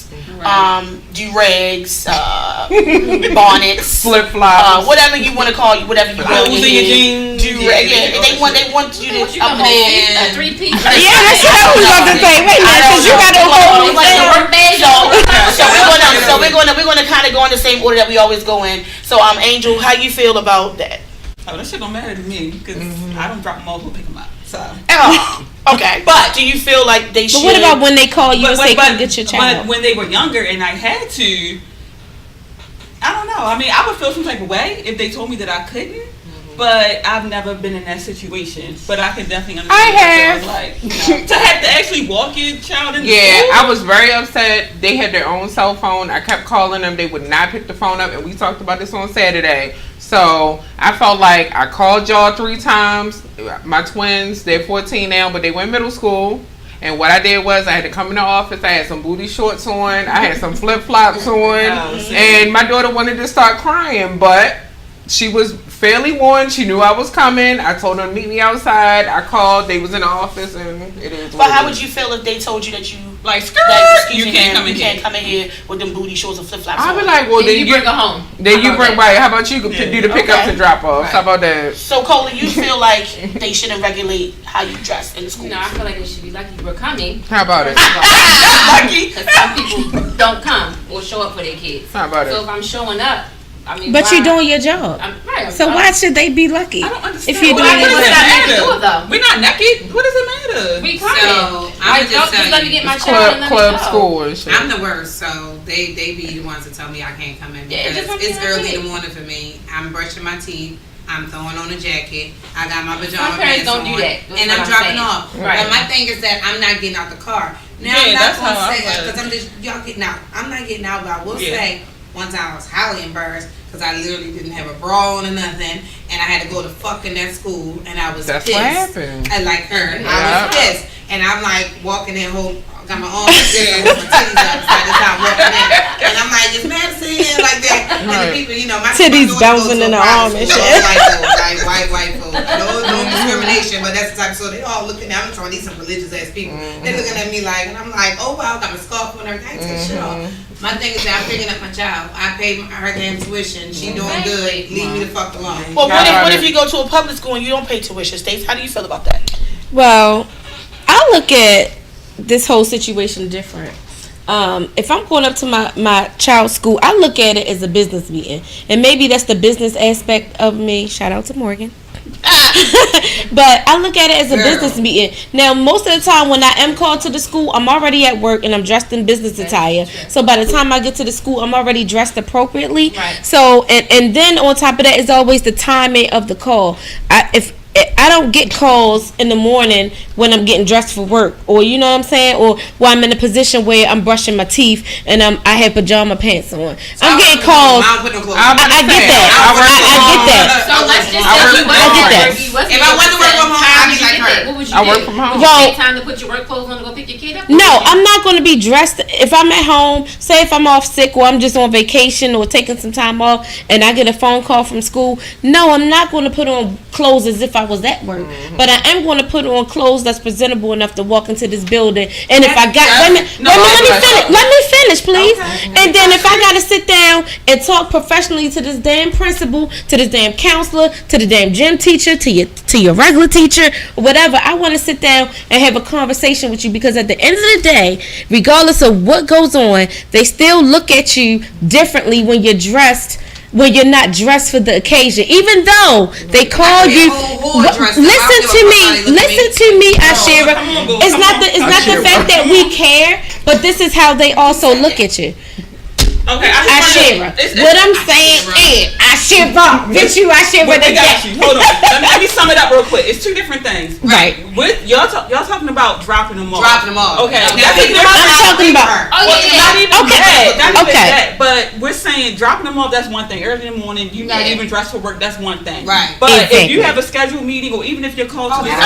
Do-rags, bonnets, Flip-flops. whatever you want to call you, whatever you wear on your Clothes in your head. jeans. Do-rag, yeah, they want you to What you gonna make a 3-piece? Yeah, that's what I was about to say. Wait a minute, because you got a whole Like a work bag. So we're gonna kind of go in the same order that we always go in. So Angel, how you feel about that? Oh, that shit don't matter to me because I don't drop them off and pick them up. So. Okay, but do you feel like they should? But what about when they call you and say, come get your child? But when they were younger and I had to, I don't know. I mean, I would feel some type of way if they told me that I couldn't. But I've never been in that situation. But I can definitely understand. I have. Like, you know, to have to actually walk your child in the Yeah, school. I was very upset. They had their own cell phone. I kept calling them. They would not pick the phone up. And we talked about this on Saturday. So I felt like I called y'all 3 times. My twins, they're 14 now, but they went middle school. And what I did was I had to come in the office. I had some booty shorts on. I had some flip-flops on. And my daughter wanted to start crying, but she was fairly warned. She knew I was coming. I told her to meet me outside. I called. They was in the office, and it is. But how would you feel if they told you that you like, you can't come in here with them booty shorts and flip flops? I'd be like, well, Then you bring her home. Then you bring right. How about you could do the pickups and drop offs? How about that? So Cola, you feel like they shouldn't regulate how you dress in the school? No, I feel like they should be lucky you were coming. How about it? lucky. Because some people don't come or show up for their kids. How about So it? if I'm showing up, I mean, But why? you're doing your job. So why should they be lucky? I don't understand. If you're Why doing does your it job. matter to do it though? We're not naked. What does it matter? We coming. So, Like, I'ma just don't tell just let me you, get my It's child and let club me go. school and shit. I'm the worst, so they be the ones that tell me I can't come in Yeah, because just don't be it's like early me. in the morning for me. I'm brushing my teeth. I'm throwing on a jacket. I got my pajama Some parents pants don't on, do that. That's and what I'm I'm dropping saying. off. Right. But my thing is that I'm not getting out the car. Now Yeah, I'm that's not how I gonna say feel. because I'm just y'all getting out. I'm not getting out, but I will Yeah. say one time I was highly embarrassed because I literally didn't have a bra on or nothing, and I had to go to fucking that school, and I was That's pissed. what happened. I like her. Yeah. I was pissed, and I'm like walking in home. Got my arms together with my titties outside the time walking in, and I'm like, "Is Madison in like that?" And the Right. people, you know, my Titties my daughter bouncing goes to in a the private arm and school. shit. White folk, like white folk. No discrimination, but that's the type. So they all looking at me. I'm trying to these some religious ass people. They looking at me like, and I'm like, "Oh wow, got my scarf on and everything." I ain't take shit off. My thing is that I'm picking up my child. I paid her damn tuition. She doing good. Leave me the fuck alone. Well, How about what if it? you go to a public school and you don't pay tuition? Stace, how do you feel about that? Well, I look at this whole situation different. If I'm going up to my child's school, I look at it as a business meeting. And maybe that's the business aspect of me. Shout out to Morgan. But I look at it as a business meeting. Now, most of the time when I am called to the school, I'm already at work and I'm dressed in business attire. So by the time I get to the school, I'm already dressed appropriately. Right. So, and then on top of that is always the timing of the call. If I don't get calls in the morning when I'm getting dressed for work, or you know what I'm saying, or when I'm in a position where I'm brushing my teeth and I have pajama pants on. I'm getting calls. I don't put no clothes. I get that. I get that. So let's just I say work you from wasn't home. at work. You wasn't If at I want to work from home, How I'll did be you like get that? her. What would you I do? work from home. Would you Well- take time to put your work clothes on to go pick pick your kid up? No, I'm not going to be dressed. If I'm at home, say if I'm off sick or I'm just on vacation or taking some time off and I get a phone call from school, no, I'm not going to put on clothes as if I was at work. But I am going to put on clothes that's presentable enough to walk into this building. And if I got, let me finish, please. Okay. And then if I got to sit down and talk professionally to this damn principal, to this damn counselor, to the damn gym teacher, to your regular teacher, whatever, I want to sit down and have a conversation with you, because at the end of the day, regardless of what goes on, they still look at you differently when you're dressed, when you're not dressed for the occasion. Even though they call you, listen to me, Ashira. It's not the fact that we care, but this is how they also look at you. Okay, Ashira. What I'm saying is, Ashira. Bitch, you Ashira. I got you. Hold on. Let me sum it up real quick. It's two different things. Right. With y'all talking about dropping them off. Okay. I'm talking about. Not even Okay. that. But we're saying dropping them off. That's one thing. Early in the morning, you're not even dressed for work. That's one thing. Right. But if you have a scheduled meeting, or even if you're called to That's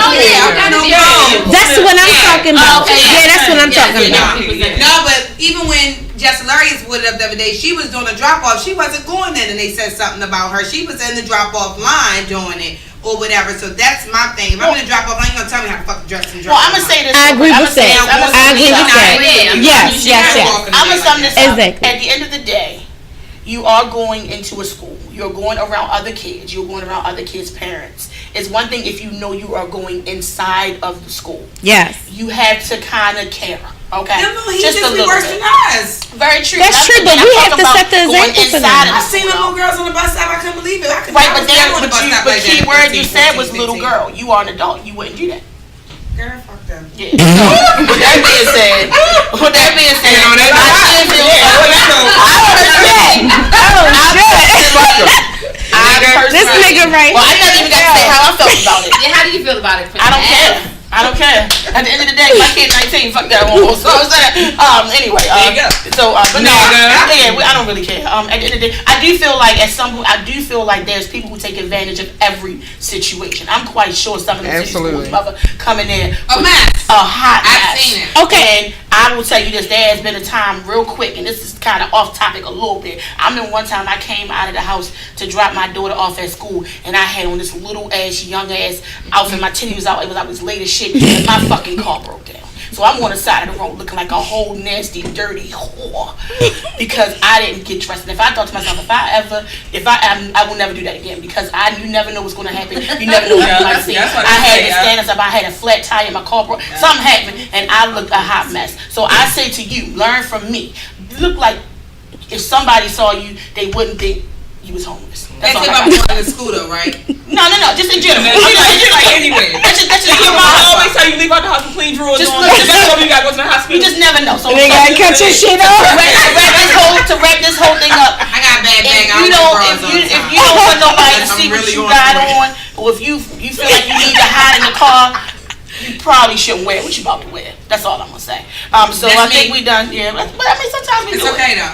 what I'm talking about. Yeah, that's what I'm talking about. No, but even when Jess Larius would up the other day, she was doing a drop off. She wasn't going there, and they said something about her. She was in the drop off line doing it or whatever. So that's my thing. If I'm gonna drop off, I ain't gonna tell me how to fucking dress and drop. Well, I'm gonna say this. I agree with that. Yes. I'm gonna sum this up. Exactly. At the end of the day, you are going into a school. You're going around other kids. You're going around other kids' parents. It's one thing if you know you are going inside of the school. Yes. You have to kind of care. Okay. No, he just just a be little worse bit. than us. Very true. That's true, but we have to set the going example for inside them. of I seen the little girls on the bus stop. I couldn't believe it. Right, but key word you said was little girl. You are an adult. You wouldn't do that. Girl, fuck them. Yeah. So, with that being said, This nigga right well, I never even got to say how I felt about it. Yeah, how do you feel about it? I don't care. At the end of the day, my kid's 19. Fuck that one. So I'm saying. Anyway. There you go. So, but no, I don't really care. At the end of the day, I do feel like there's people who take advantage of every situation. I'm quite sure some of the schools mother coming in with a hot mess. I've seen it. Okay. And I will tell you this: there has been a time, real quick, and this is kind of off topic a little bit. I remember one time I came out of the house to drop my daughter off at school, and I had on this little ass, young ass outfit. My titty was out. I was late as shit, and my fucking car broke down. So I'm on the side of the road looking like a whole nasty, dirty whore because I didn't get dressed. And if I thought to myself, I will never do that again, because you never know what's going to happen. You never know what you might see. I had the standards up. I had a flat tire. My car broke. Something happened, and I looked a hot mess. So I say to you, learn from me. Look like if somebody saw you, they wouldn't think you was homeless. That's if I'm going to school though, right? No, just in general. Anyway. That's just Your mom always tell you leave out the house with clean drawers on. You gotta go to the hospital. You just never know. So They gotta cut your shit off. To wrap this whole thing up. I got a bad bag. If you don't want nobody to see what you got on, or if you feel like you need to hide in the car, you probably shouldn't wear what you about to wear. That's all I'm gonna say. So I think we done. Yeah, but I mean sometimes we do it. It's okay though.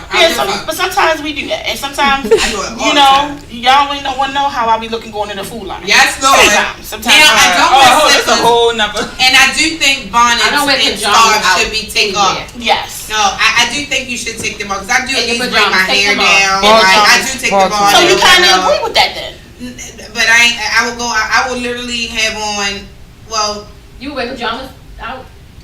But sometimes we do that, and sometimes y'all really don't want to know how I be looking going in the food line. Yes, Lord. Sometimes. Now I don't wear that's a slippers, whole number. and I do think bonnets and scarves should be taken off. Yes. No, I do think you should take them off, because I do at least bring pajamas, my take hair them off. down. I do take them off. So you kind of agree with that then? But I will literally have on. Well, You wear pajamas out?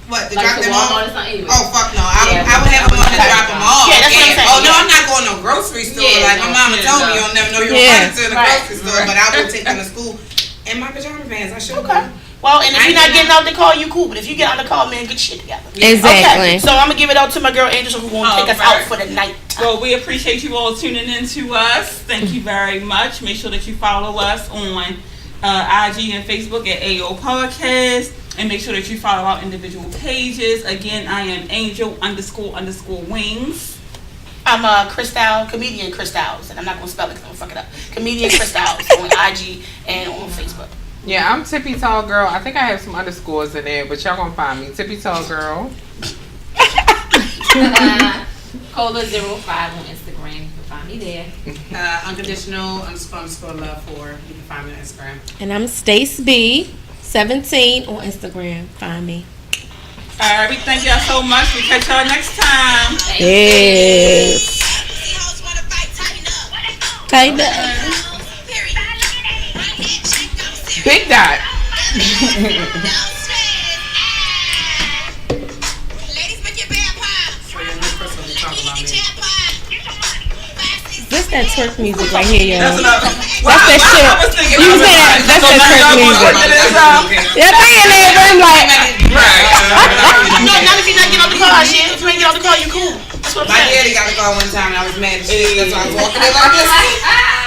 what, to Like drop to them Walmart off? or something? Anyway. Oh fuck no! I Yeah, would have them on to drop them off. Yeah, that's what I'm saying. Oh no, I'm not going to no grocery store. Yeah, Like my mama told me, you'll never know you're Yeah. running to the grocery store. But I will take them to school in my pajama pants. I should. Okay. Well, and if you're not getting out the car, you cool. But if you get out the car, man, get shit together. Exactly. Okay. So I'm gonna give it out to my girl Angel, who's gonna take us out for the night. Well, we appreciate you all tuning in to us. Thank you very much. Make sure that you follow us on IG and Facebook at Ayooo Podcast. And make sure that you follow our individual pages. Again, I am Angel__wings. I'm comedian Crystals, and I'm not gonna spell it because I'm gonna fuck it up. Comedian Crystals on IG and on Facebook. Yeah, I'm Tippy Tall Girl. I think I have some underscores in there, but y'all gonna find me. Tippy Tall Girl. Cola05 on Instagram. You can find me there. Unconditional__love4. You can find me on Instagram. And I'm Stace B, 17 on Instagram. Find me. All right, we thank y'all so much. We catch y'all next time. Yes. Tighten up. Big Dot. This that twerk music right here, y'all. That's that shit. You say that. That's that twerk music. Yeah, I'm like. No, not if you're not getting on the car, shit. If you ain't get on the car, you cool. That's what I'm My saying. daddy got a call one time and I was mad as shit. That's why I was walking in like this.